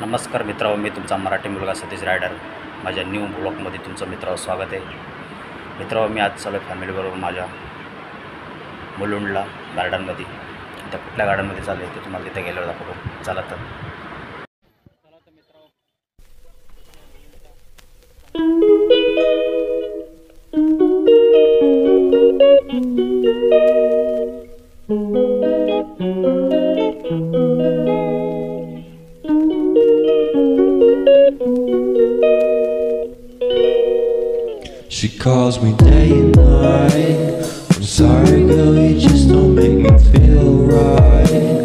नमस्कार मित्रांनो, मी तुमचा मराठी मुलगा सतीश रायडर माझ्या न्यू ब्लॉगमध्ये तुमचं मित्रांनो स्वागत आहे. मित्रांनो, मी आज चालू फॅमिलीबरोबर माझ्या मुलुंडला गार्डनमध्ये. त्या कुठल्या गार्डनमध्ये चालू आहे ते तुम्हाला तिथे गेल्यावर दाखवतो. चला तर She calls me day and night. I'm sorry girl, you just don't make me feel right.